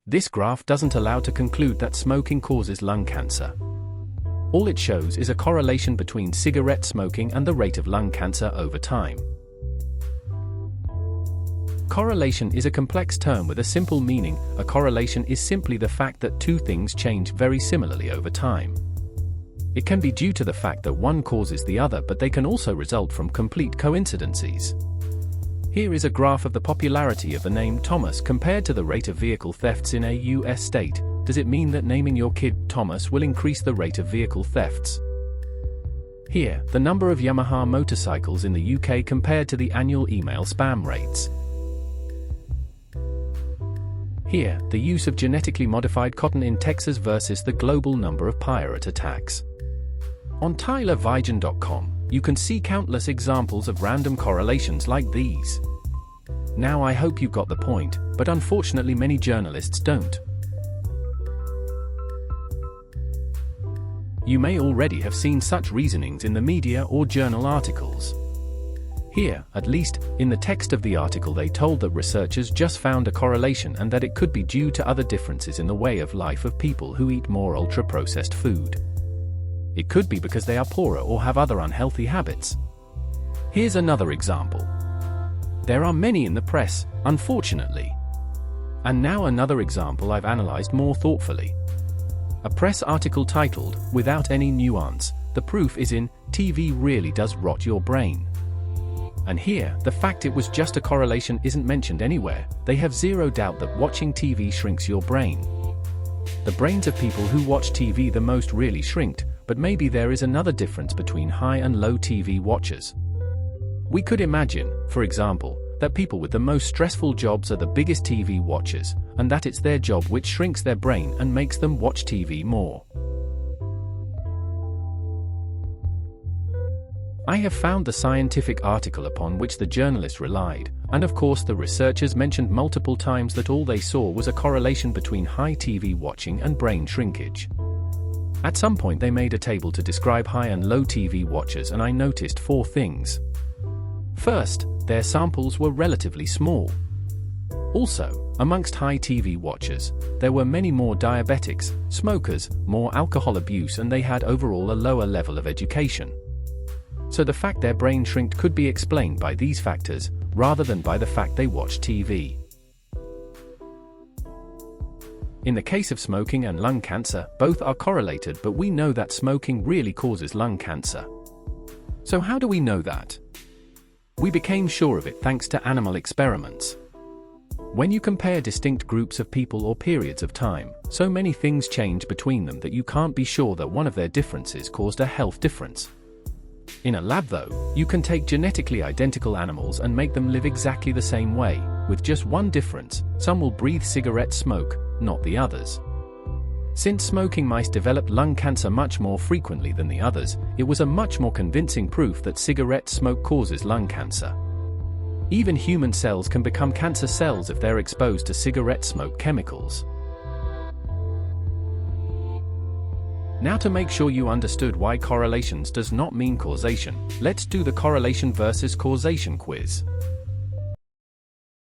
This graph doesn't allow to conclude that smoking causes lung cancer. All it shows is a correlation between cigarette smoking and the rate of lung cancer over time. Correlation is a complex term with a simple meaning. A correlation is simply the fact that two things change very similarly over time. It can be due to the fact that one causes the other, but they can also result from complete coincidences. Here is a graph of the popularity of the name Thomas compared to the rate of vehicle thefts in a US state. Does it mean that naming your kid Thomas will increase the rate of vehicle thefts? Here, the number of Yamaha motorcycles in the UK compared to the annual email spam rates. Here, the use of genetically modified cotton in Texas versus the global number of pirate attacks. On TylerVigen.com, you can see countless examples of random correlations like these. Now I hope you got the point, but unfortunately many journalists don't. You may already have seen such reasonings in the media or journal articles. Here, at least, in the text of the article they told that researchers just found a correlation and that it could be due to other differences in the way of life of people who eat more ultra-processed food. It could be because they are poorer or have other unhealthy habits. Here's another example. There are many in the press, unfortunately. And now another example I've analyzed more thoughtfully. A press article titled, "Without any nuance, the proof is in, TV really does rot your brain." And here, the fact it was just a correlation isn't mentioned anywhere. They have zero doubt that watching TV shrinks your brain. The brains of people who watch TV the most really shrinked, but maybe there is another difference between high and low TV watchers. We could imagine, for example, that people with the most stressful jobs are the biggest TV watchers, and that it's their job which shrinks their brain and makes them watch TV more. I have found the scientific article upon which the journalist relied, and of course the researchers mentioned multiple times that all they saw was a correlation between high TV watching and brain shrinkage. At some point they made a table to describe high and low TV watchers, and I noticed 4 things. First, their samples were relatively small. Also, amongst high TV watchers, there were many more diabetics, smokers, more alcohol abuse, and they had overall a lower level of education. So the fact their brain shrinked could be explained by these factors, rather than by the fact they watched TV. In the case of smoking and lung cancer, both are correlated, but we know that smoking really causes lung cancer. So how do we know that? We became sure of it thanks to animal experiments. When you compare distinct groups of people or periods of time, so many things change between them that you can't be sure that one of their differences caused a health difference. In a lab though, you can take genetically identical animals and make them live exactly the same way, with just one difference: some will breathe cigarette smoke, not the others. Since smoking mice developed lung cancer much more frequently than the others, it was a much more convincing proof that cigarette smoke causes lung cancer. Even human cells can become cancer cells if they're exposed to cigarette smoke chemicals. Now, to make sure you understood why correlations does not mean causation, let's do the correlation versus causation quiz.